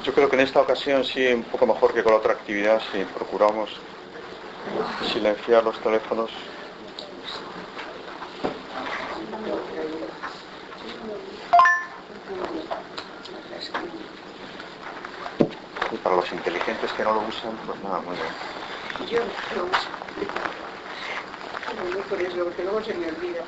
Yo creo que en esta ocasión sí, un poco mejor que con la otra actividad, si procuramos silenciar los teléfonos. Y para los inteligentes que no lo usan, pues nada, muy bien. Yo no lo uso. No por eso, porque luego se me olvida.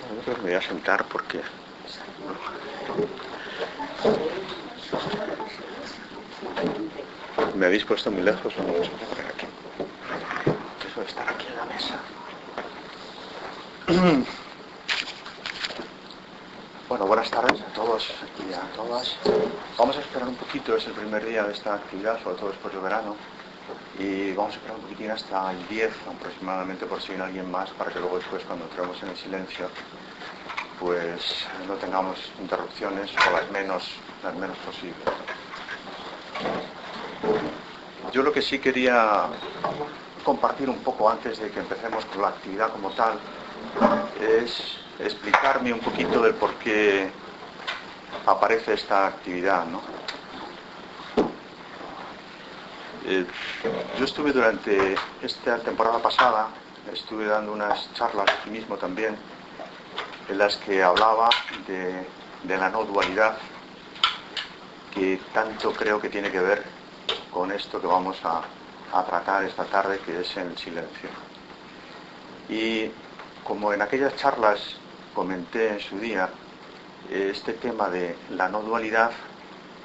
Yo creo que me voy a sentar porque... ¿Me habéis puesto muy lejos o no? Os voy a poner aquí. Eso de estar aquí en la mesa. Bueno, buenas tardes a todos y a todas. Vamos a esperar un poquito, es el primer día de esta actividad, sobre todo después del verano. Y vamos a esperar un poquitín hasta el 10 aproximadamente, por si viene alguien más, para que luego después, cuando entremos en el silencio, pues no tengamos interrupciones o las menos posibles. Yo lo que sí quería compartir un poco antes de que empecemos con la actividad como tal es explicarme un poquito del por qué aparece esta actividad, ¿no? Yo estuve durante esta temporada pasada, estuve dando unas charlas aquí mismo también, en las que hablaba de la no dualidad, que tanto creo que tiene que ver con esto que vamos a tratar esta tarde, que es el silencio. Y como en aquellas charlas comenté en su día, este tema de la no dualidad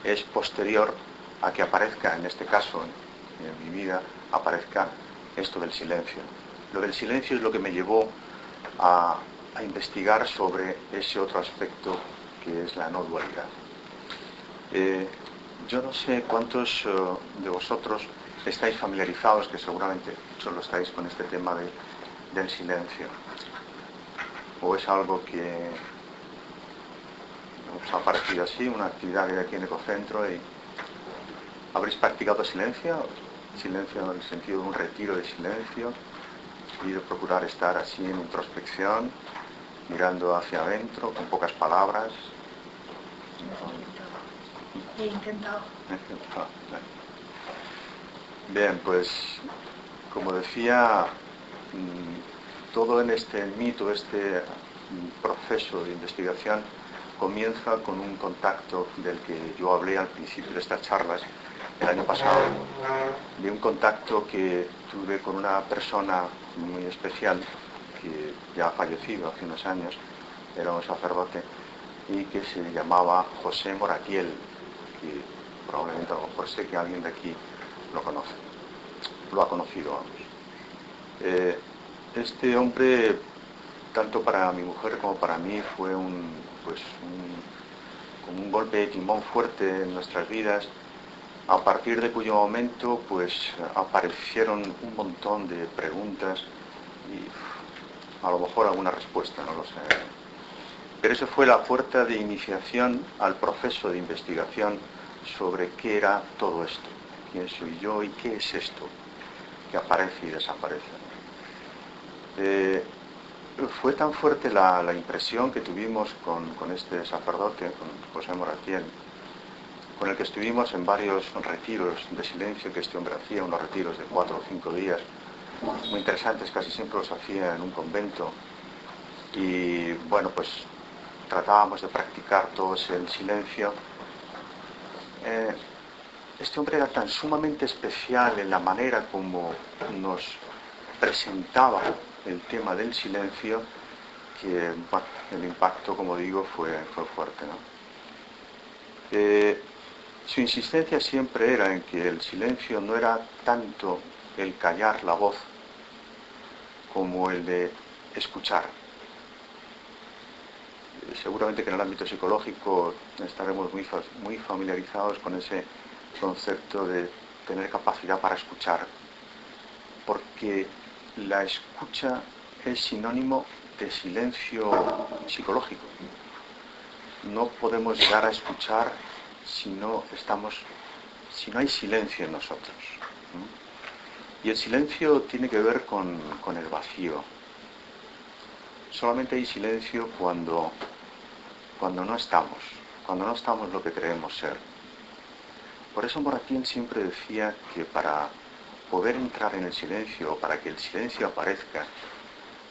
es posterior a que aparezca, en este caso, en mi vida, aparezca esto del silencio. Lo del silencio es lo que me llevó a investigar sobre ese otro aspecto que es la no dualidad. Yo no sé cuántos de vosotros estáis familiarizados, que seguramente solo estáis con este tema del silencio, o es algo que os ha parecido así, una actividad que hay aquí en Ecocentro, y habréis practicado silencio en el sentido de un retiro de silencio y de procurar estar así en introspección, mirando hacia adentro, con pocas palabras. He intentado. Bien, pues como decía, todo en este mito, este proceso de investigación comienza con un contacto del que yo hablé al principio de estas charlas el año pasado, de un contacto que tuve con una persona muy especial que ya ha fallecido hace unos años, era un sacerdote, y que se llamaba José Moratiel, que probablemente a lo mejor sé que alguien de aquí lo conoce, lo ha conocido, vamos. Este hombre, tanto para mi mujer como para mí, fue como un golpe de timón fuerte en nuestras vidas, a partir de cuyo momento pues aparecieron un montón de preguntas y a lo mejor alguna respuesta, no lo sé. Pero eso fue la puerta de iniciación al proceso de investigación sobre qué era todo esto, quién soy yo y qué es esto que aparece y desaparece. Fue tan fuerte la impresión que tuvimos con este sacerdote, con José Moratiel, con el que estuvimos en varios retiros de silencio que este hombre hacía, unos retiros de 4 o 5 días, muy interesantes, casi siempre los hacía en un convento. Y bueno, pues tratábamos de practicar todos el silencio. Este hombre era tan sumamente especial en la manera como nos presentaba el tema del silencio que, bueno, el impacto, como digo, fue fuerte, ¿no? Su insistencia siempre era en que el silencio no era tanto el callar la voz como el de escuchar. Seguramente que en el ámbito psicológico estaremos muy familiarizados con ese concepto de tener capacidad para escuchar, porque la escucha es sinónimo de silencio psicológico. No podemos llegar a escuchar si no hay silencio en nosotros. Y el silencio tiene que ver con el vacío. solamente hay silencio cuando no estamos lo que creemos ser. Por eso Moratiel siempre decía que para poder entrar en el silencio, o para que el silencio aparezca,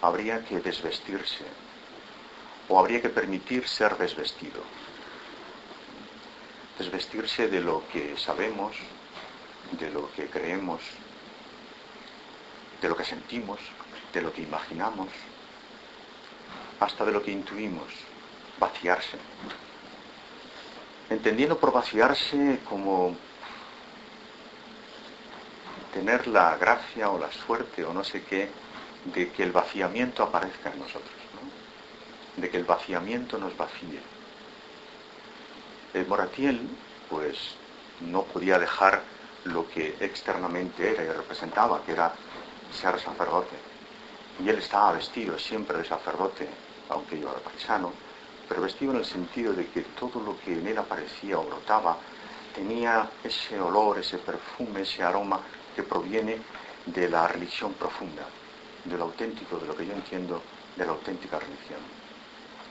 habría que desvestirse, o habría que permitir ser desvestido. Desvestirse de lo que sabemos, de lo que creemos, de lo que sentimos, de lo que imaginamos, hasta de lo que intuimos, vaciarse. Entendiendo por vaciarse como tener la gracia o la suerte o no sé qué de que el vaciamiento aparezca en nosotros, ¿no? De que el vaciamiento nos vacíe. Moratiel, pues, no podía dejar lo que externamente era y representaba, que era ser sacerdote. Y él estaba vestido siempre de sacerdote, aunque yo era paisano, pero vestido en el sentido de que todo lo que en él aparecía o brotaba tenía ese olor, ese perfume, ese aroma que proviene de la religión profunda, de lo auténtico, de lo que yo entiendo de la auténtica religión,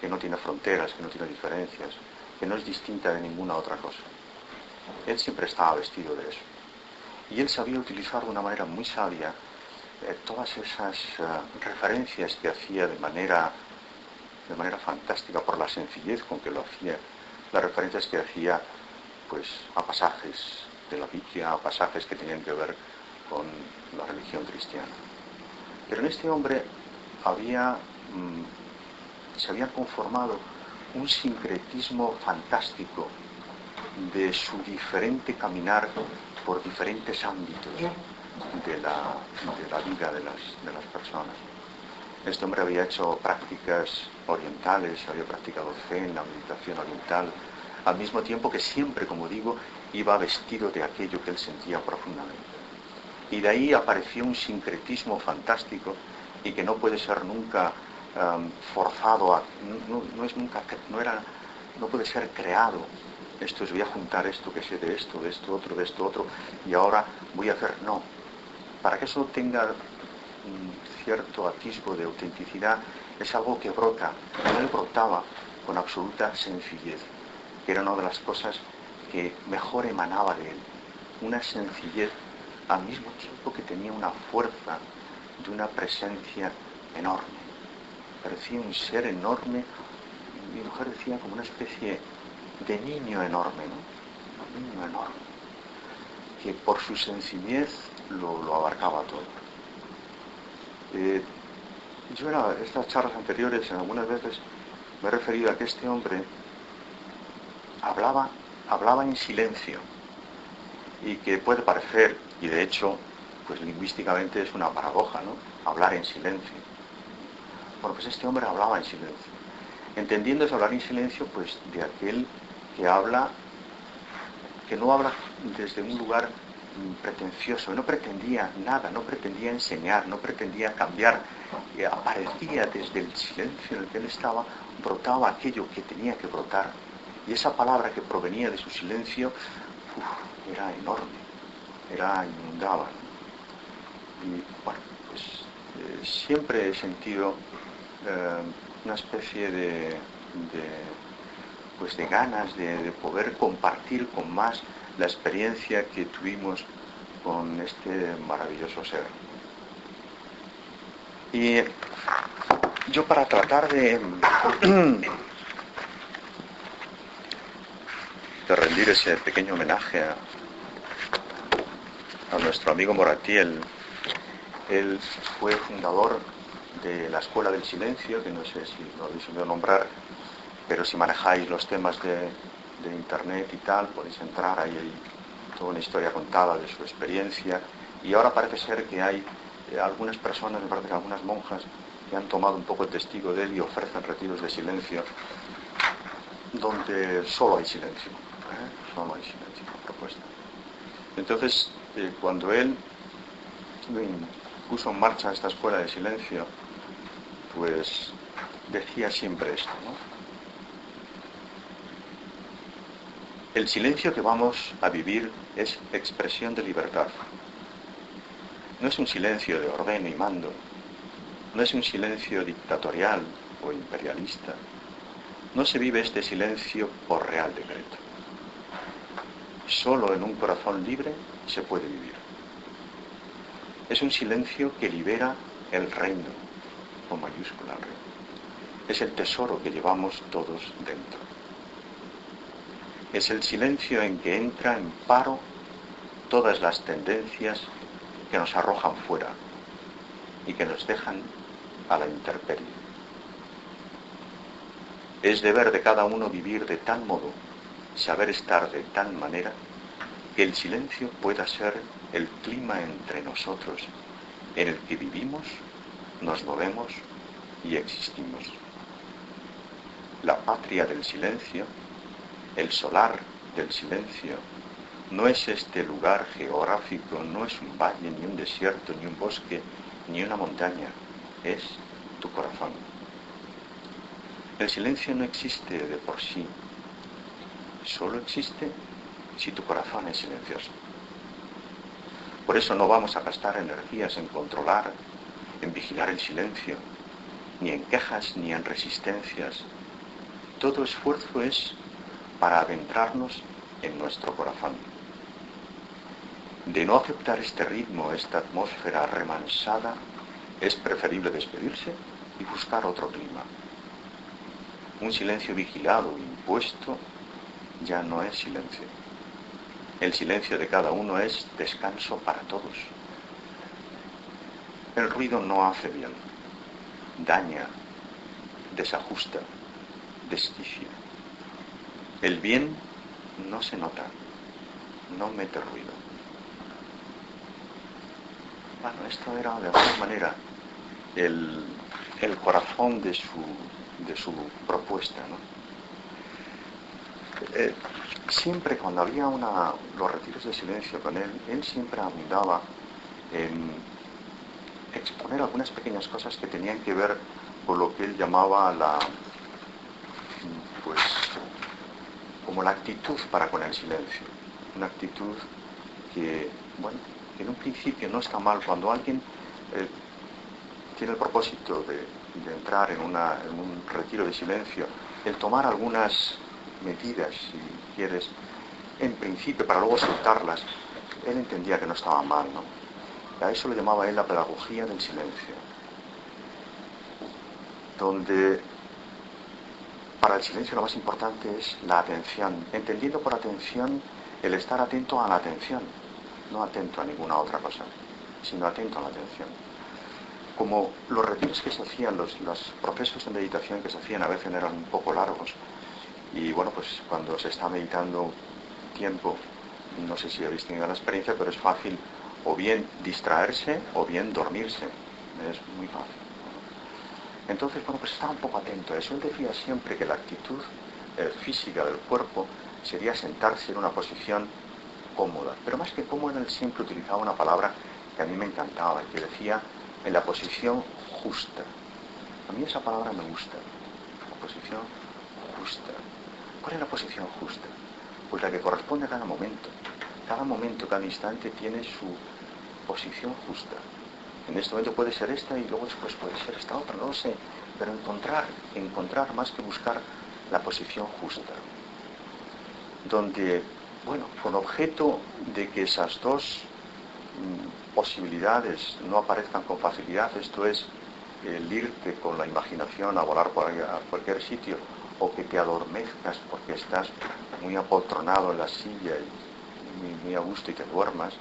que no tiene fronteras, que no tiene diferencias, que no es distinta de ninguna otra cosa. Él siempre estaba vestido de eso. Y él sabía utilizar de una manera muy sabia todas esas referencias que hacía de manera fantástica, por la sencillez con que lo hacía, las referencias que hacía pues a pasajes de la Biblia, a pasajes que tenían que ver con la religión cristiana. Pero en este hombre se había conformado un sincretismo fantástico de su diferente caminar por diferentes ámbitos de la vida de las personas. Este hombre había hecho prácticas orientales, había practicado Zen, la meditación oriental, al mismo tiempo que siempre, como digo, iba vestido de aquello que él sentía profundamente. Y de ahí apareció un sincretismo fantástico y que no puede ser nunca forzado, no puede ser creado. Esto es, voy a juntar esto que sé de esto otro, y ahora voy a hacer, no. Para que eso tenga cierto atisbo de autenticidad, es algo que brota. Él brotaba con absoluta sencillez, que era una de las cosas que mejor emanaba de él. Una sencillez al mismo tiempo que tenía una fuerza de una presencia enorme. Parecía un ser enorme, mi mujer decía como una especie de niño enorme, ¿no? Un niño enorme, que por su sencillez lo abarcaba todo. Yo en estas charlas anteriores, algunas veces me he referido a que este hombre hablaba en silencio, y que puede parecer, y de hecho, pues lingüísticamente es una paradoja, ¿no? Hablar en silencio. Bueno, pues este hombre hablaba en silencio. Entendiéndose hablar en silencio, pues de aquel que no habla desde un lugar pretencioso, no pretendía nada, no pretendía enseñar, no pretendía cambiar, aparecía desde el silencio en el que él estaba, brotaba aquello que tenía que brotar, y esa palabra que provenía de su silencio era enorme, inundaba, ¿no? Y bueno, pues siempre he sentido una especie de ganas de poder compartir con más la experiencia que tuvimos con este maravilloso ser. Y yo, para tratar de rendir ese pequeño homenaje a nuestro amigo Moratiel, él fue fundador de la Escuela del Silencio, que no sé si lo habéis oído nombrar, pero si manejáis los temas de internet y tal, podéis entrar, ahí hay toda una historia contada de su experiencia, y ahora parece ser que hay algunas personas, me parece que algunas monjas, que han tomado un poco el testigo de él y ofrecen retiros de silencio donde solo hay silencio, solo hay silencio, propuesta. Entonces, cuando él puso en marcha esta escuela de silencio, pues decía siempre esto, ¿no? El silencio que vamos a vivir es expresión de libertad. No es un silencio de ordeno y mando, No es un silencio dictatorial o imperialista. No se vive este silencio por real decreto. Solo en un corazón libre se puede vivir. Es un silencio que libera el reino, con mayúscula reino. Es el tesoro que llevamos todos dentro. Es el silencio en que entra en paro todas las tendencias que nos arrojan fuera y que nos dejan a la intemperie. Es deber de cada uno vivir de tal modo, saber estar de tal manera, que el silencio pueda ser el clima entre nosotros en el que vivimos, nos movemos y existimos. La patria del silencio, el solar del silencio, no es este lugar geográfico, no es un valle, ni un desierto, ni un bosque, ni una montaña, es tu corazón. El silencio no existe de por sí, solo existe si tu corazón es silencioso. Por eso no vamos a gastar energías en controlar, en vigilar el silencio, ni en quejas ni en resistencias. Todo esfuerzo es para adentrarnos en nuestro corazón. De no aceptar este ritmo, esta atmósfera remansada, es preferible despedirse y buscar otro clima. Un silencio vigilado, impuesto, ya no es silencio. El silencio de cada uno es descanso para todos. El ruido no hace bien, daña, desajusta, desquicia. El bien no se nota, no mete ruido. Bueno, esto era de alguna manera el corazón de su propuesta, ¿no? Siempre cuando había los retiros de silencio con él siempre abundaba en exponer algunas pequeñas cosas que tenían que ver con lo que él llamaba como la actitud para con el silencio. Una actitud que, bueno, que en un principio no está mal cuando alguien tiene el propósito de entrar en un retiro de silencio, el tomar algunas medidas, si quieres, en principio, para luego soltarlas. Él entendía que no estaba mal, ¿no? A eso le llamaba él la pedagogía del silencio, donde para el silencio lo más importante es la atención, entendiendo por atención el estar atento a la atención, no atento a ninguna otra cosa, sino atento a la atención. Como los retiros que se hacían, los procesos de meditación que se hacían a veces eran un poco largos, y bueno, pues cuando se está meditando tiempo, no sé si habéis tenido la experiencia, pero es fácil o bien distraerse o bien dormirse. Es muy fácil. Entonces, bueno, pues estar un poco atento a eso. Él decía siempre que la actitud física del cuerpo sería sentarse en una posición cómoda. Pero más que cómoda, él siempre utilizaba una palabra que a mí me encantaba, que decía en la posición justa. A mí esa palabra me gusta. La posición justa. ¿Cuál es la posición justa? Pues la que corresponde a cada momento. Cada momento, cada instante tiene su posición justa. En este momento puede ser esta y luego después puede ser esta otra, no lo sé. Pero encontrar más que buscar la posición justa. Donde, bueno, con objeto de que esas dos posibilidades no aparezcan con facilidad, esto es, el irte con la imaginación a volar por a cualquier sitio, o que te adormezcas porque estás muy apoltronado en la silla y muy a gusto y te duermas,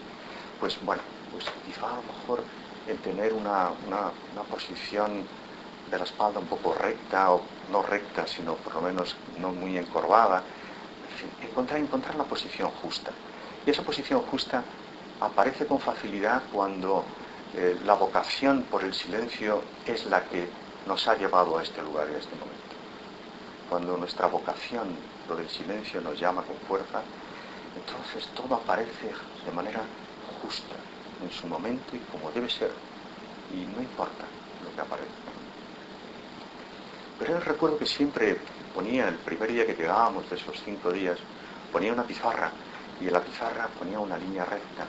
pues bueno, pues quizá a lo mejor el tener una posición de la espalda un poco recta, o no recta, sino por lo menos no muy encorvada, en fin, encontrar la posición justa. Y esa posición justa aparece con facilidad cuando la vocación por el silencio es la que nos ha llevado a este lugar en este momento. Cuando nuestra vocación por el silencio nos llama con fuerza, entonces todo aparece de manera justa, en su momento y como debe ser, y no importa lo que aparezca. Pero él recuerdo que siempre ponía, el primer día que llegábamos de esos 5 días, ponía una pizarra, y en la pizarra ponía una línea recta,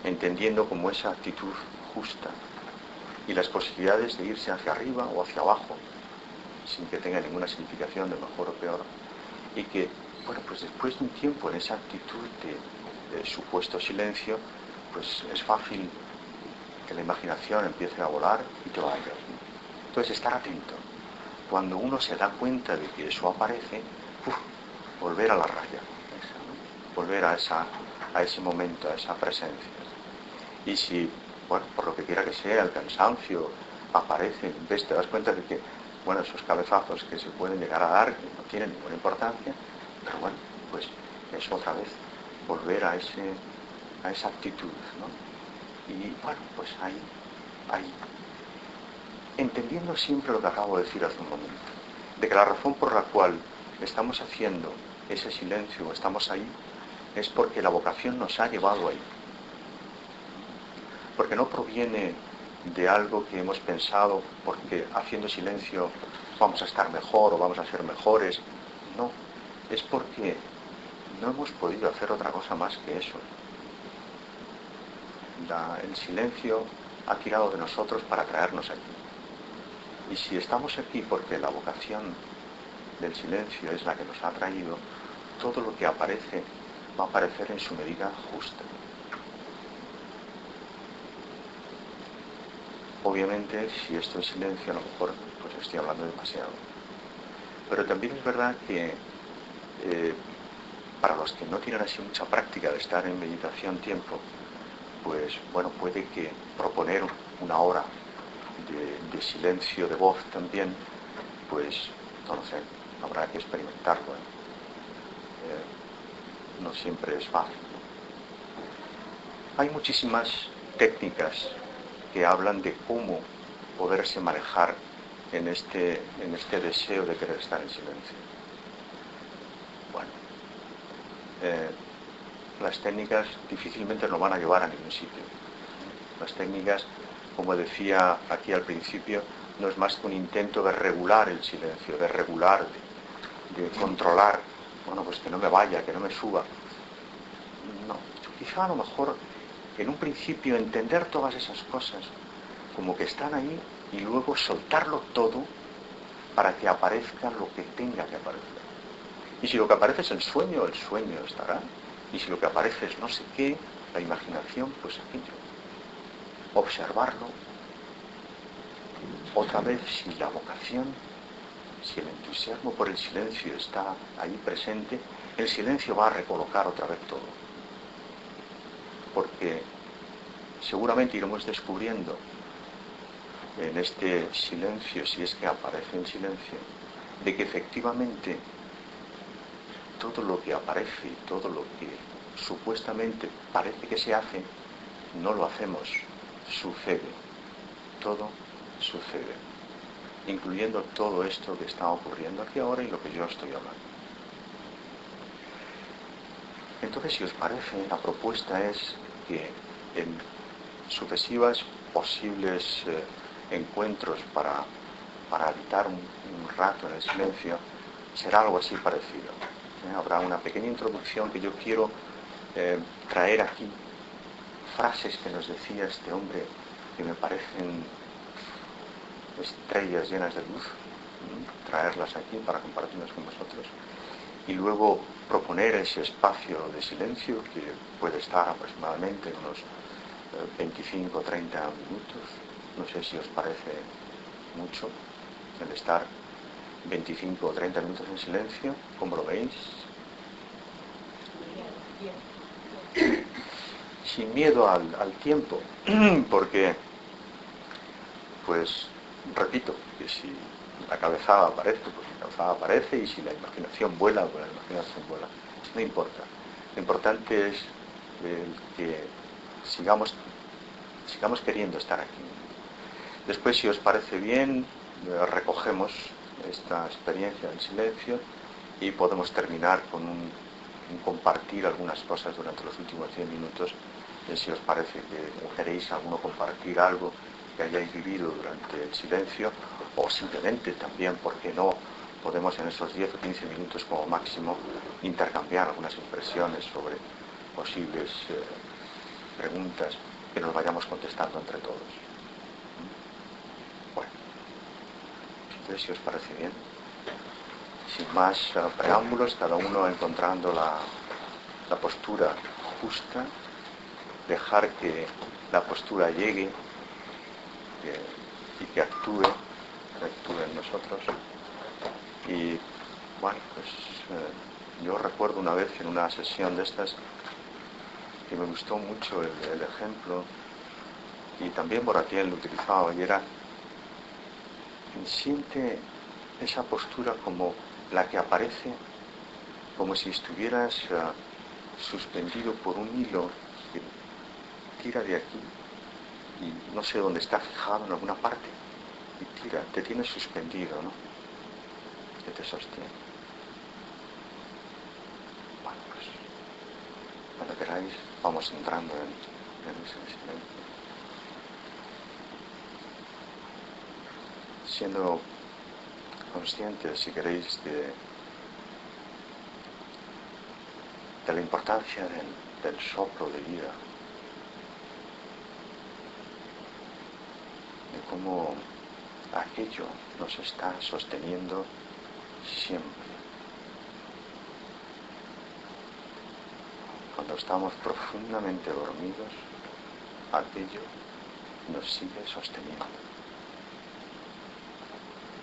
entendiendo como esa actitud justa. y las posibilidades de irse hacia arriba o hacia abajo, sin que tenga ninguna significación de mejor o peor, y que, bueno, pues después de un tiempo en esa actitud de supuesto silencio, pues es fácil que la imaginación empiece a volar y te vayas, ¿no? Entonces, estar atento. Cuando uno se da cuenta de que eso aparece, volver a la raya, ¿no? Volver a ese momento, a esa presencia. Y si, bueno, por lo que quiera que sea, el cansancio aparece, ves, te das cuenta de que, bueno, esos cabezazos que se pueden llegar a dar no tienen ninguna importancia, pero bueno, pues es otra vez volver a esa actitud, ¿no? Y bueno, pues ahí, entendiendo siempre lo que acabo de decir hace un momento, de que la razón por la cual estamos haciendo ese silencio o estamos ahí es porque la vocación nos ha llevado ahí, porque no proviene de algo que hemos pensado porque haciendo silencio vamos a estar mejor o vamos a ser mejores. No, es porque no hemos podido hacer otra cosa más que eso. El silencio ha tirado de nosotros para traernos aquí. Y si estamos aquí porque la vocación del silencio es la que nos ha traído, todo lo que aparece va a aparecer en su medida justa. Obviamente, si esto es silencio, a lo mejor pues estoy hablando demasiado. Pero también es verdad que para los que no tienen así mucha práctica de estar en meditación tiempo, pues bueno, puede que proponer una hora de silencio de voz también, pues no lo sé, habrá que experimentarlo, no siempre es fácil. Hay muchísimas técnicas que hablan de cómo poderse manejar en este deseo de querer estar en silencio. Bueno, las técnicas difícilmente nos van a llevar a ningún sitio. Las técnicas, como decía aquí al principio, no es más que un intento de regular el silencio, de regular, de controlar, bueno, pues que no me vaya, que no me suba. No, quizá a lo mejor en un principio entender todas esas cosas como que están ahí y luego soltarlo todo para que aparezca lo que tenga que aparecer. Y si lo que aparece es el sueño estará. Y si lo que aparece es no sé qué, la imaginación, pues aquello. Observarlo. Otra vez, si la vocación, si el entusiasmo por el silencio está ahí presente, el silencio va a recolocar otra vez todo. Porque seguramente iremos descubriendo en este silencio, si es que aparece el silencio, de que efectivamente todo lo que aparece y todo lo que supuestamente parece que se hace, no lo hacemos, sucede. Todo sucede, incluyendo todo esto que está ocurriendo aquí ahora y lo que yo estoy hablando. Entonces, si os parece, la propuesta es que en sucesivas posibles encuentros para habitar un rato en el silencio, será algo así parecido. Habrá una pequeña introducción que yo quiero traer aquí, frases que nos decía este hombre que me parecen estrellas llenas de luz, traerlas aquí para compartirlas con vosotros, y luego proponer ese espacio de silencio que puede estar aproximadamente unos 25 o 30 minutos. No sé si os parece mucho el estar 25 o 30 minutos en silencio, ¿cómo lo veis? Sin miedo al tiempo, porque, pues, repito, que si la cabezada aparece, pues la cabezada aparece, y si la imaginación vuela, pues la imaginación vuela. No importa. Lo importante es que sigamos queriendo estar aquí. Después, si os parece bien, recogemos esta experiencia del silencio y podemos terminar con un compartir algunas cosas durante los últimos 10 minutos. Si os parece que queréis alguno compartir algo que hayáis vivido durante el silencio, o simplemente también, porque no, podemos en esos 10 o 15 minutos como máximo intercambiar algunas impresiones sobre posibles preguntas que nos vayamos contestando entre todos. Entonces, si os parece bien, sin más preámbulos, cada uno encontrando la postura justa, dejar que la postura llegue y que actúe en nosotros. Y bueno, pues yo recuerdo una vez en una sesión de estas que me gustó mucho el ejemplo, y también Boratiel lo utilizaba, y era: siente esa postura como la que aparece, como si estuvieras suspendido por un hilo que tira de aquí y no sé dónde está fijado, en alguna parte, y tira, te tiene suspendido, ¿no? Que te sostiene. Bueno, pues cuando queráis vamos entrando en ese silencio, siendo conscientes, si queréis, de la importancia del soplo de vida, de cómo aquello nos está sosteniendo siempre. Cuando estamos profundamente dormidos, aquello nos sigue sosteniendo.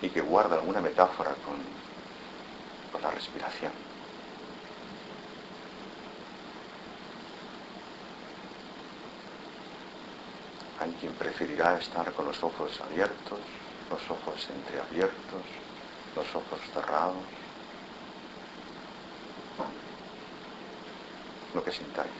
Y que guarda alguna metáfora con la respiración. Hay quien preferirá estar con los ojos abiertos, los ojos entreabiertos, los ojos cerrados. Lo que sintáis.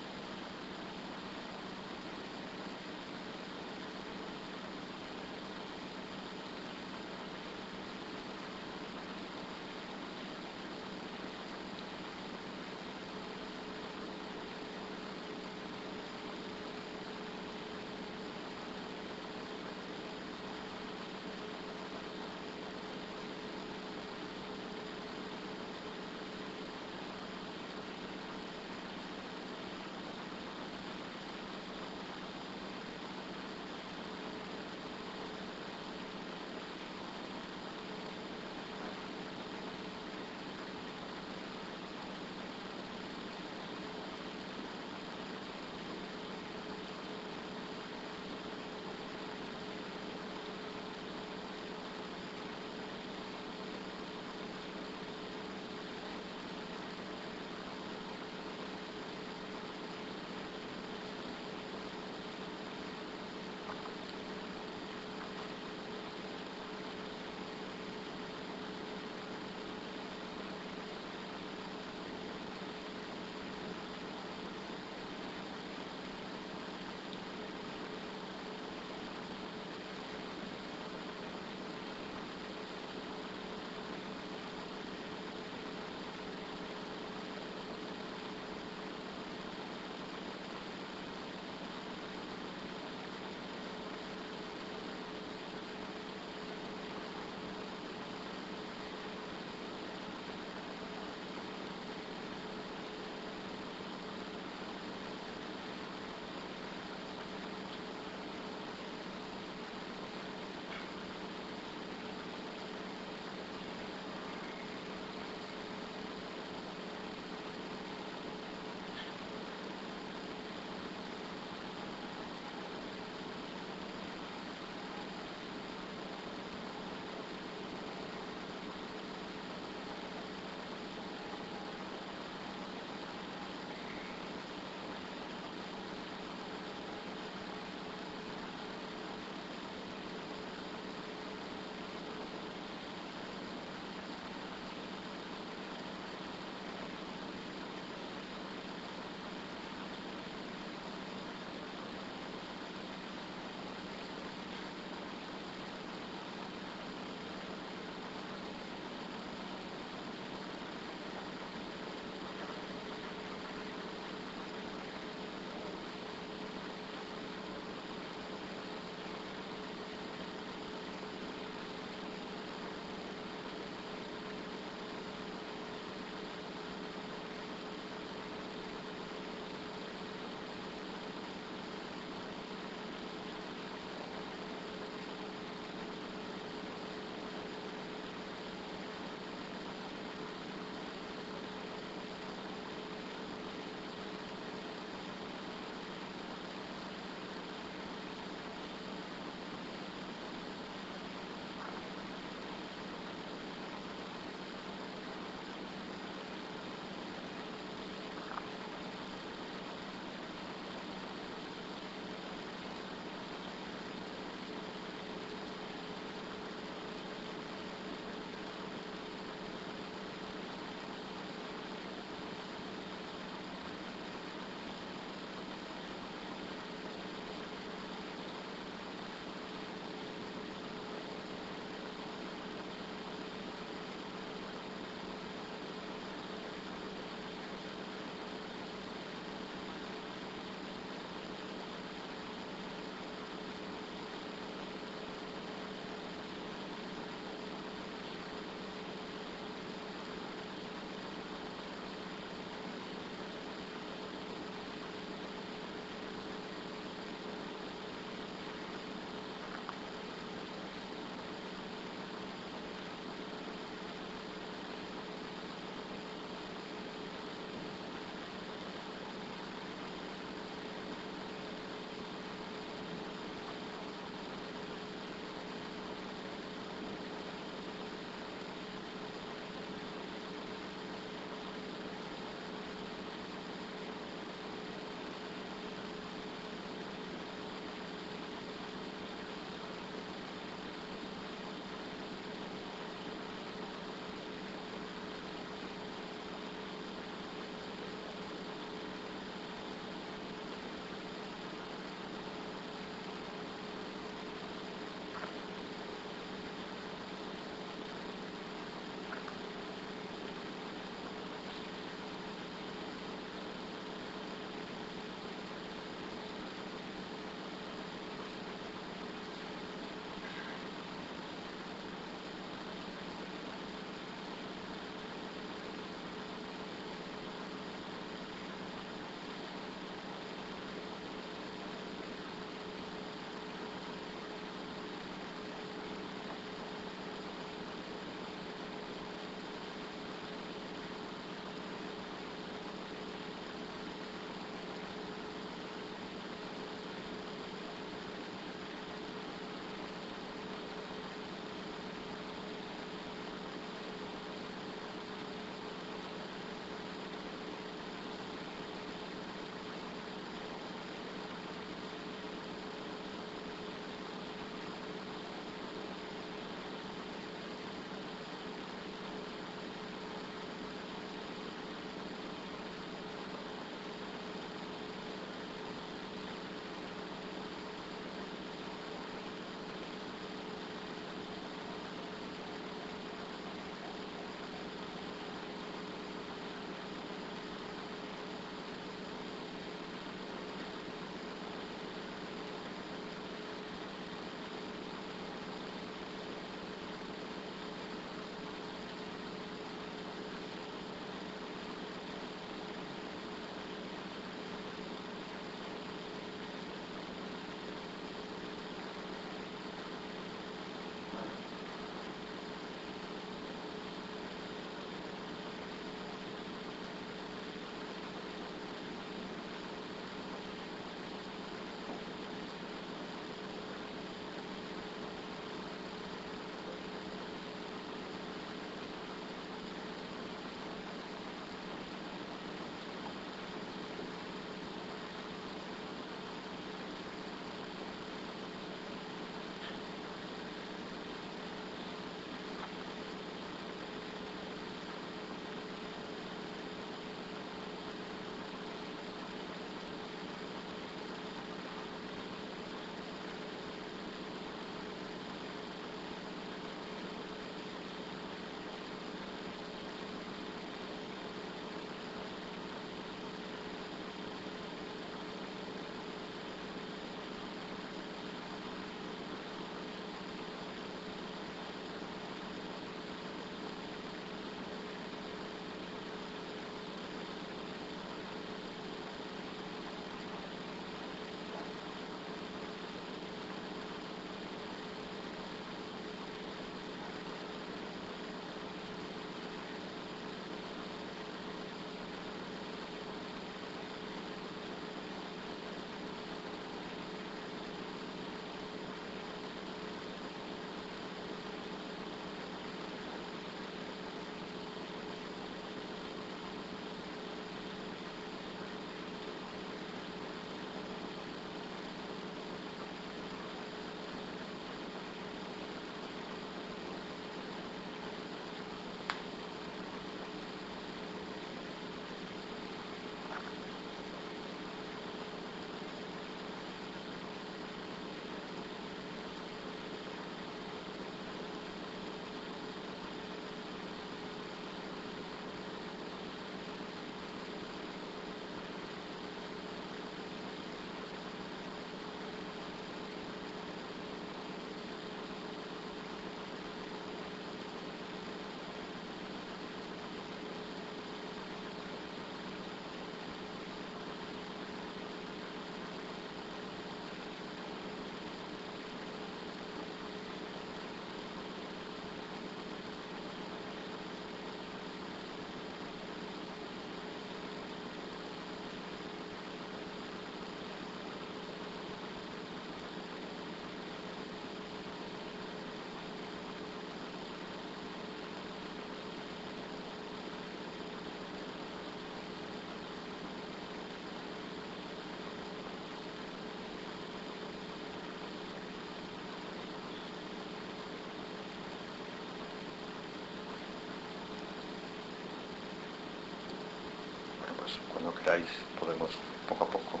necesitáis, podemos poco a poco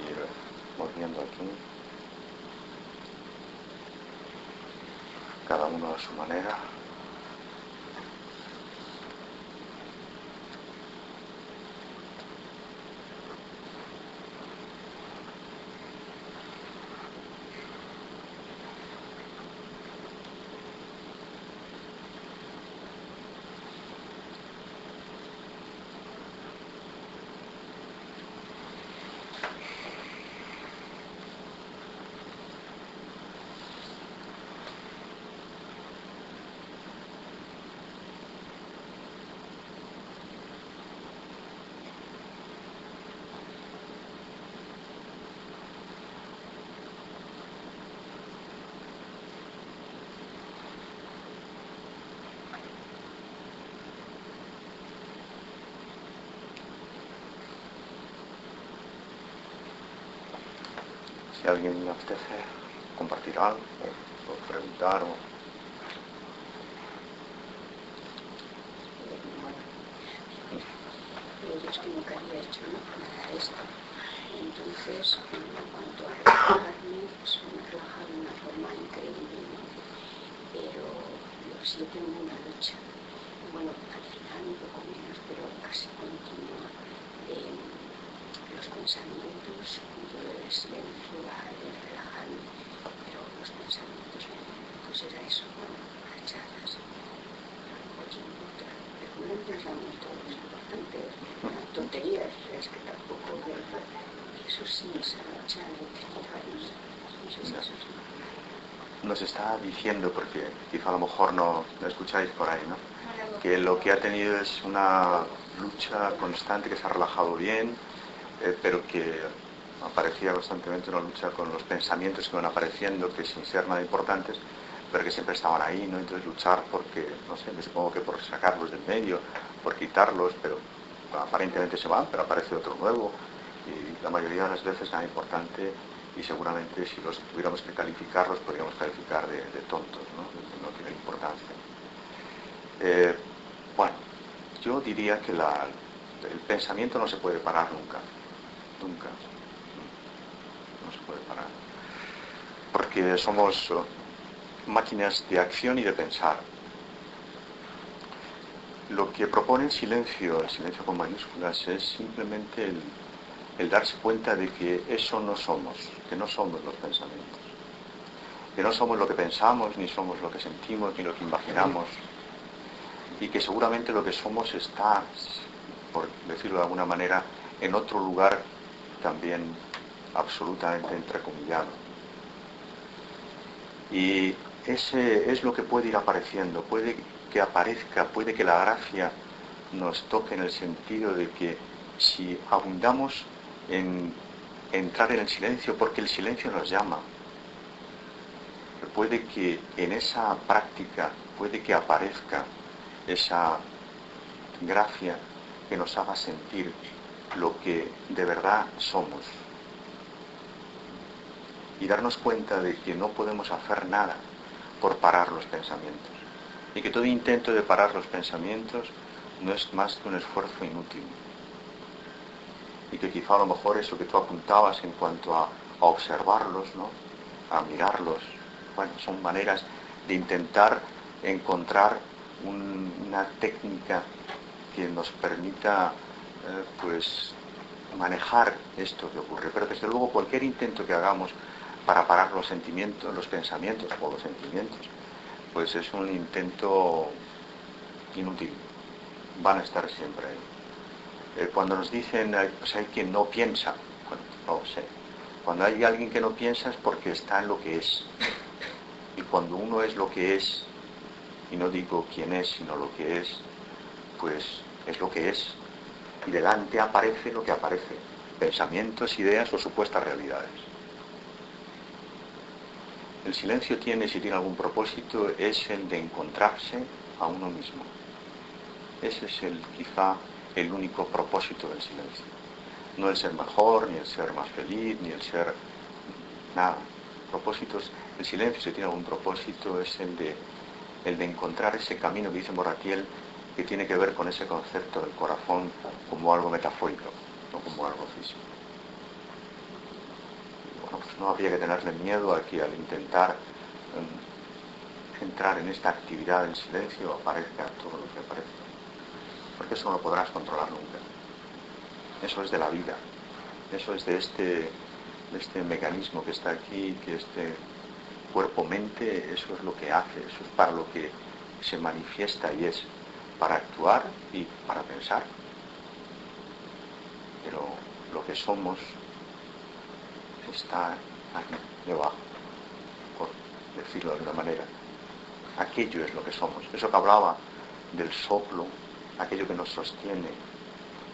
ir volviendo aquí, cada uno a su manera. Si a alguien le apetece compartir algo o preguntar o... Yo es que nunca había hecho nada de esto. Entonces, en cuanto a relajarme, pues me he relajado de una forma increíble, ¿no? Pero yo sí tengo una lucha. Bueno, al final un poco menos, pero casi continua de los pensamientos. Yo el silencio va a relajarme, pero los pensamientos pues era eso, ¿no? Las charlas, no pensamos todos importantes, tonterías, es que tampoco, eso sí, esa lucha de integrarnos, no sé si eso es. Nos está diciendo, porque quizá a lo mejor no lo escucháis por ahí, ¿no? Que lo que ha tenido es una lucha constante, que se ha relajado bien, pero que aparecía constantemente una lucha con los pensamientos que van apareciendo, que sin ser nada importantes, pero que siempre estaban ahí, ¿no? Entonces luchar porque, no sé, me supongo que por sacarlos del medio, por quitarlos, pero aparentemente se van, pero aparece otro nuevo, y la mayoría de las veces nada importante, y seguramente si los tuviéramos que calificar, los podríamos calificar de tontos, ¿no? Que no tienen importancia. Bueno, yo diría que el pensamiento no se puede parar nunca, nunca, no se puede parar, porque somos máquinas de acción y de pensar. Lo que propone el silencio con mayúsculas, es simplemente el darse cuenta de que eso no somos, que no somos los pensamientos, que no somos lo que pensamos, ni somos lo que sentimos, ni lo que imaginamos, y que seguramente lo que somos está, por decirlo de alguna manera, en otro lugar también absolutamente entrecomillado. Y ese es lo que puede ir apareciendo, puede que aparezca, puede que la gracia nos toque en el sentido de que si abundamos en entrar en el silencio, porque el silencio nos llama, puede que en esa práctica, puede que aparezca esa gracia que nos haga sentir lo que de verdad somos y darnos cuenta de que no podemos hacer nada por parar los pensamientos y que todo intento de parar los pensamientos no es más que un esfuerzo inútil y que quizá a lo mejor eso que tú apuntabas en cuanto a observarlos, ¿no? A mirarlos, bueno, son maneras de intentar encontrar una técnica que nos permita pues manejar esto que ocurre, pero desde luego cualquier intento que hagamos para parar los sentimientos, los pensamientos o los sentimientos, pues es un intento inútil, van a estar siempre ahí. Cuando nos dicen, pues hay quien no piensa, bueno, no sé, cuando hay alguien que no piensa es porque está en lo que es, y cuando uno es lo que es, y no digo quién es, sino lo que es, pues es lo que es, y delante aparece lo que aparece, pensamientos, ideas o supuestas realidades. El silencio tiene, si tiene algún propósito, es el de encontrarse a uno mismo. Ese es quizá el único propósito del silencio. No el ser mejor, ni el ser más feliz, ni el ser nada. Propósitos, el silencio, si tiene algún propósito, es el de encontrar ese camino que dice Moratiel, que tiene que ver con ese concepto del corazón como algo metafórico, no como algo físico. Y bueno, pues no habría que tenerle miedo a que al intentar entrar en esta actividad en silencio aparezca todo lo que aparece, porque eso no lo podrás controlar nunca. Eso es de la vida, eso es de este mecanismo que está aquí, que este cuerpo-mente, eso es lo que hace, eso es para lo que se manifiesta y es para actuar y para pensar. Pero lo que somos está aquí debajo, por decirlo de alguna manera. Aquello es lo que somos. Eso que hablaba del soplo, aquello que nos sostiene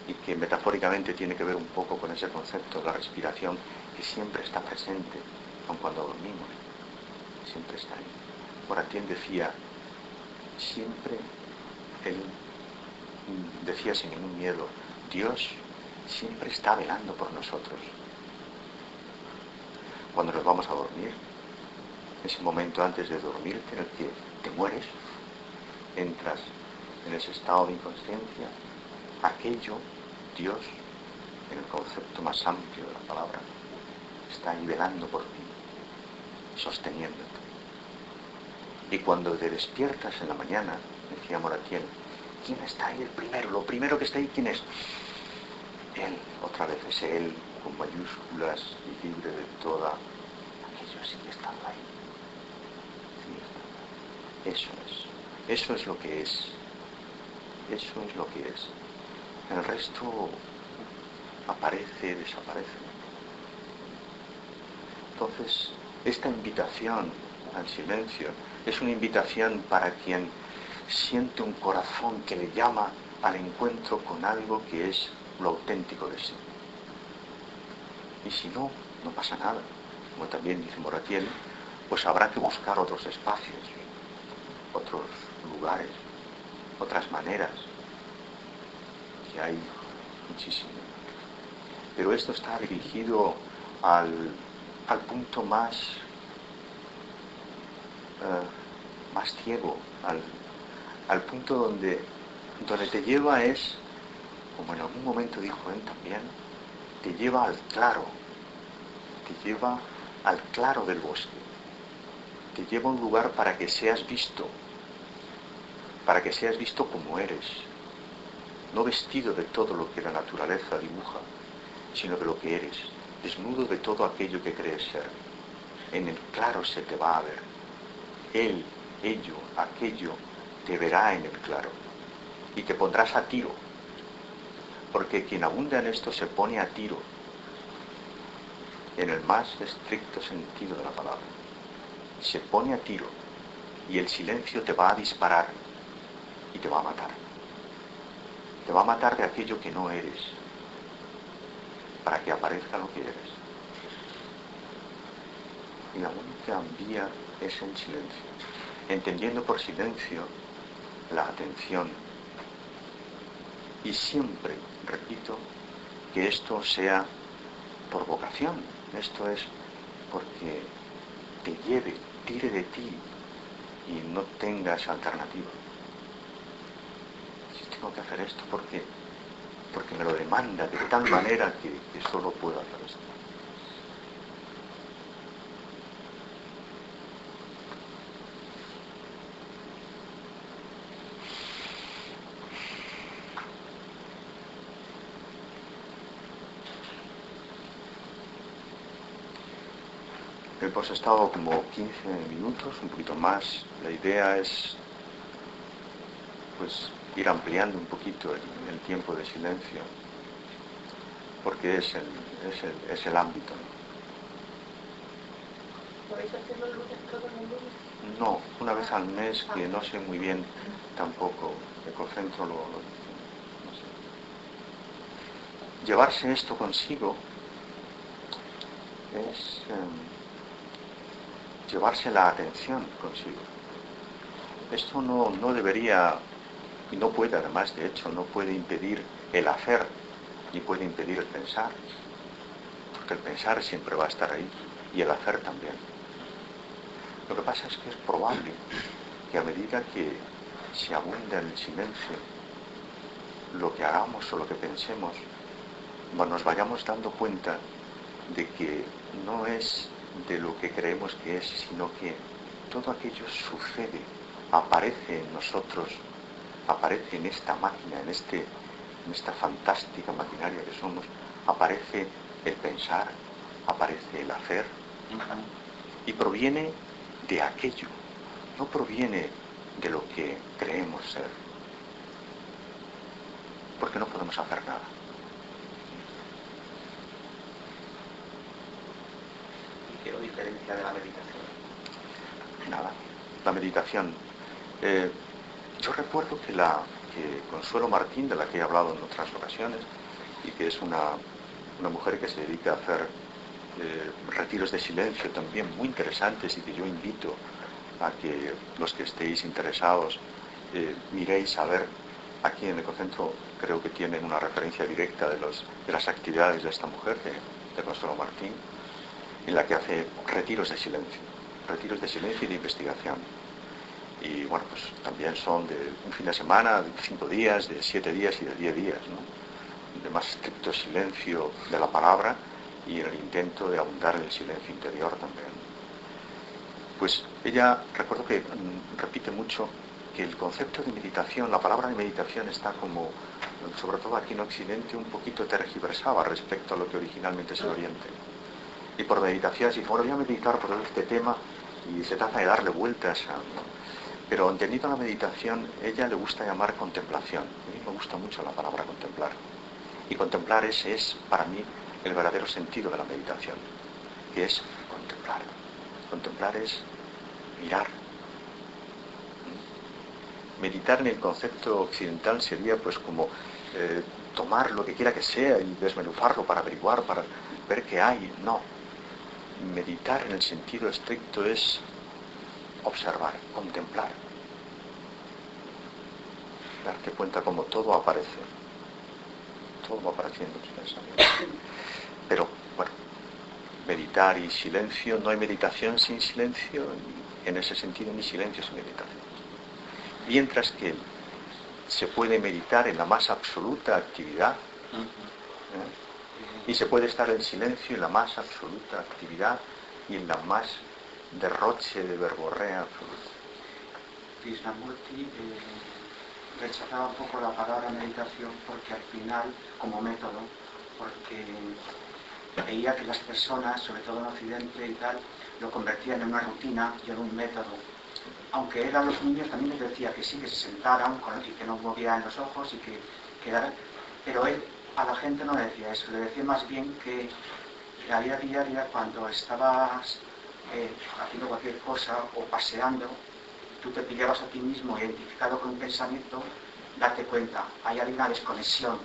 y que metafóricamente tiene que ver un poco con ese concepto de la respiración que siempre está presente, aun cuando dormimos, siempre está ahí. Moratien decía, siempre, él decía sin ningún miedo, Dios siempre está velando por nosotros. Cuando nos vamos a dormir, ese momento antes de dormirte en el que te mueres, entras en ese estado de inconsciencia, aquello, Dios, en el concepto más amplio de la palabra, está ahí velando por ti, sosteniéndote. Y cuando te despiertas en la mañana, decía Moratien, ¿quién está ahí el primero? Lo primero que está ahí, ¿quién es? Él, otra vez es Él, con mayúsculas y libre de toda. Aquello sigue estando ahí. Eso es lo que es. Eso es lo que es. El resto aparece, desaparece. Entonces, esta invitación al silencio es una invitación para quien siente un corazón que le llama al encuentro con algo que es lo auténtico de sí. Y si no, no pasa nada. Como también dice Moratien, pues habrá que buscar otros espacios, otros lugares, otras maneras, que hay muchísimo. Pero esto está dirigido al punto más ciego, al punto donde te lleva es, como en algún momento dijo él también, te lleva al claro, te lleva al claro del bosque, te lleva a un lugar para que seas visto como eres, no vestido de todo lo que la naturaleza dibuja, sino de lo que eres, desnudo de todo aquello que crees ser. En el claro se te va a ver. Él, ello, aquello, te verá en el claro y te pondrás a tiro, porque quien abunda en esto se pone a tiro, en el más estricto sentido de la palabra. Se pone a tiro y el silencio te va a disparar y te va a matar. Te va a matar de aquello que no eres, para que aparezca lo que eres. Y la única vía es en silencio, entendiendo por silencio la atención. Y siempre, repito, que esto sea por vocación, esto es porque te lleve, tire de ti y no tengas alternativa. Si tengo que hacer esto porque me lo demanda de tal manera que solo puedo hacer esto. Hemos estado como 15 minutos, un poquito más. La idea es pues ir ampliando un poquito el tiempo de silencio, porque es el ámbito. ¿Podéis hacerlo el lunes, todos los lunes? No, una vez al mes, que no sé muy bien tampoco, Ecocentro no sé. Llevarse esto consigo es llevarse la atención consigo. Esto no debería, y no puede además, de hecho, no puede impedir el hacer, ni puede impedir el pensar, porque el pensar siempre va a estar ahí, y el hacer también. Lo que pasa es que es probable que a medida que si abunda en el silencio, lo que hagamos o lo que pensemos, nos vayamos dando cuenta de que no es de lo que creemos que es, sino que todo aquello sucede, aparece en nosotros, aparece en esta máquina, en esta fantástica maquinaria que somos, aparece el pensar, aparece el hacer, y proviene de aquello, no proviene de lo que creemos ser, porque no podemos hacer nada. ¿Y qué lo diferencia de la meditación? Nada, la meditación. Yo recuerdo que Consuelo Martín, de la que he hablado en otras ocasiones, y que es una mujer que se dedica a hacer retiros de silencio también muy interesantes, y que yo invito a que los que estéis interesados miréis a ver. Aquí en Ecocentro creo que tienen una referencia directa de las actividades de esta mujer, de Consuelo Martín, en la que hace retiros de silencio y de investigación. Y bueno, pues también son de un fin de semana, de 5 días, de 7 días y de 10 días, ¿no? De más estricto silencio de la palabra y en el intento de abundar en el silencio interior también. Pues ella, recuerdo que repite mucho que el concepto de meditación, la palabra de meditación está como, sobre todo aquí en Occidente, un poquito tergiversada respecto a lo que originalmente es el Oriente. Y por meditación, si fuera, voy a meditar por este tema, y se trata de darle vueltas a... ¿no? Pero entendido la meditación, ella le gusta llamar contemplación. A mí me gusta mucho la palabra contemplar. Y contemplar ese es, para mí, el verdadero sentido de la meditación, que es contemplar. Contemplar es mirar. Meditar en el concepto occidental sería pues como tomar lo que quiera que sea y desmenuzarlo para averiguar, para ver qué hay. No. Meditar en el sentido estricto es observar, contemplar. Darte cuenta como todo aparece. Todo va apareciendo en tu pensamiento. Pero, bueno, meditar y silencio, no hay meditación sin silencio, y en ese sentido ni silencio sin meditación. Mientras que se puede meditar en la más absoluta actividad, y se puede estar en silencio en la más absoluta actividad y en la más derroche de verborrea absoluta. Krishnamurti rechazaba un poco la palabra meditación porque al final, como método, porque veía que las personas, sobre todo en Occidente y tal, lo convertían en una rutina y en un método. Aunque él a los niños también les decía que sí, que se sentaran y que no movieran los ojos y que quedaran, pero él a la gente no le decía eso, le decía más bien que la vida diaria, cuando estabas haciendo cualquier cosa o paseando, tú te pillabas a ti mismo identificado con un pensamiento, darte cuenta, hay una desconexión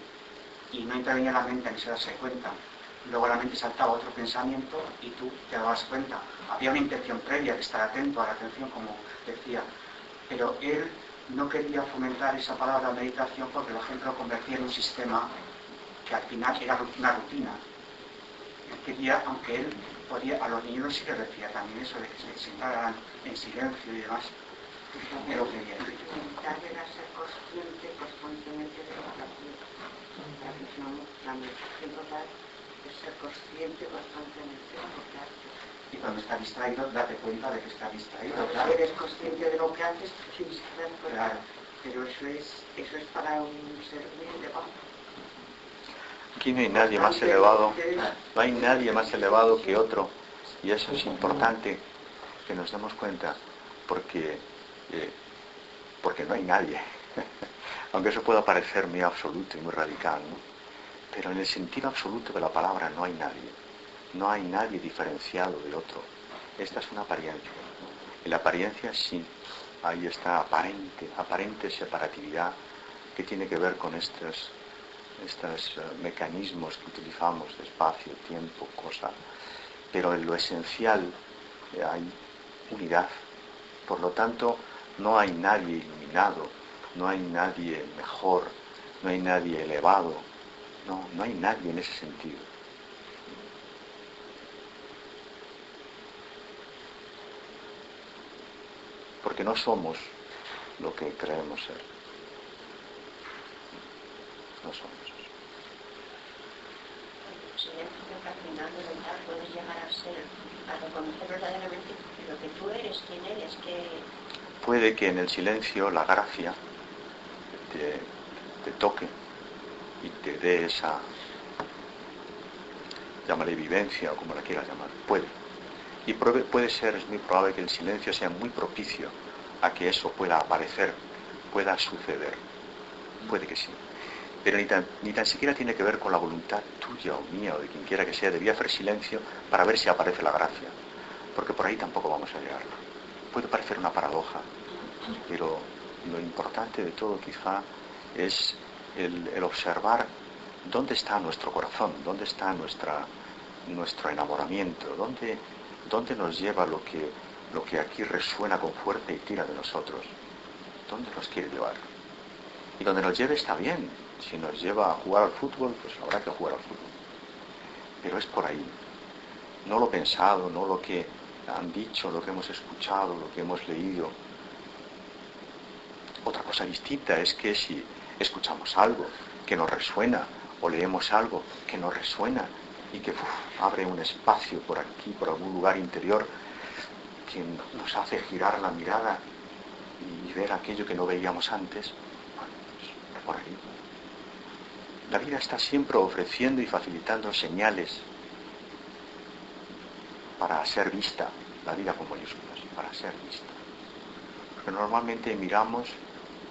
y no intervenía la mente en ese darse cuenta. Luego la mente saltaba a otro pensamiento y tú te dabas cuenta. Había una intención previa de estar atento a la atención, como decía, pero él no quería fomentar esa palabra meditación porque la gente lo convertía en un sistema que al final era una rutina. Él quería, aunque él podía, a los niños sí les decía también eso de que se sentaran en silencio y demás. Pero quería. Meditar era ser consciente constantemente de lo que hacía. La meditación total es ser consciente constantemente de lo que haces. Y cuando está distraído, date cuenta de que está distraído. Claro. Si eres consciente de lo que haces, sin saber, claro. Pero eso es para un ser muy elevado. Aquí no hay nadie más elevado, no hay nadie más elevado que otro, y eso es importante que nos demos cuenta, porque no hay nadie, aunque eso pueda parecer muy absoluto y muy radical, ¿no? Pero en el sentido absoluto de la palabra no hay nadie diferenciado de otro. Esta es una apariencia, y la apariencia sí, ahí está aparente separatividad que tiene que ver con estos mecanismos que utilizamos de espacio, tiempo, cosa, pero en lo esencial hay unidad. Por lo tanto, no hay nadie iluminado, no hay nadie mejor, no hay nadie elevado, no hay nadie en ese sentido. Porque no somos lo que creemos ser. No somos. El silencio que al final de verdad puedes llegar a ser, a reconocer verdaderamente lo que tú eres, quién eres, que... Puede que en el silencio la gracia te toque y te dé esa, llámale vivencia o como la quieras llamar, puede. Y puede ser, es muy probable que el silencio sea muy propicio a que eso pueda aparecer, pueda suceder. Puede que sí. Pero ni tan siquiera tiene que ver con la voluntad tuya o mía o de quien quiera que sea. Debía hacer silencio para ver si aparece la gracia. Porque por ahí tampoco vamos a llegar. Puede parecer una paradoja, pero lo importante de todo quizá es el observar dónde está nuestro corazón, dónde está nuestro enamoramiento, dónde nos lleva lo que aquí resuena con fuerza y tira de nosotros, dónde nos quiere llevar. Y donde nos lleve está bien. Si nos lleva a jugar al fútbol, pues habrá que jugar al fútbol. Pero es por ahí. No lo pensado, no lo que han dicho, lo que hemos escuchado, lo que hemos leído. Otra cosa distinta es que si escuchamos algo que nos resuena o leemos algo que nos resuena y que abre un espacio por aquí, por algún lugar interior que nos hace girar la mirada y ver aquello que no veíamos antes, bueno, pues por ahí. La vida está siempre ofreciendo y facilitando señales para ser vista, la vida con mayúsculas, para ser vista. Porque normalmente miramos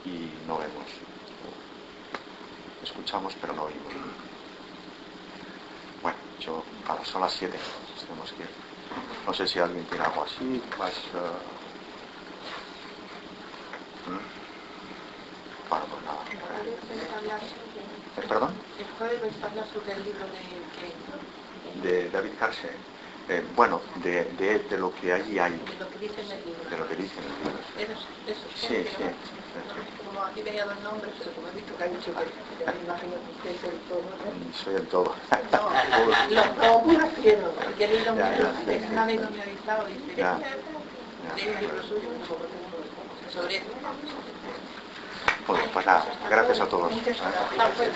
y no vemos. Escuchamos pero no oímos. Bueno, son las 7. Tenemos que ir. No sé si alguien tiene algo así, más... Bueno, pues nada. ¿Perdón? El jueves vais a hablar sobre el libro de David Carse. Bueno, de lo que allí hay. de lo que dice en el libro. De lo que dice en el libro. Eso Sí. como aquí venía los nombres, pero como he visto que ha dicho que me imagino que usted es el todo, ¿no? Soy el todo. No, los todo me refiero, porque he leído una vez nominalizado y dice que leí un libro suyo sobre eso. Bueno, pues nada, gracias a todos. Muchas gracias.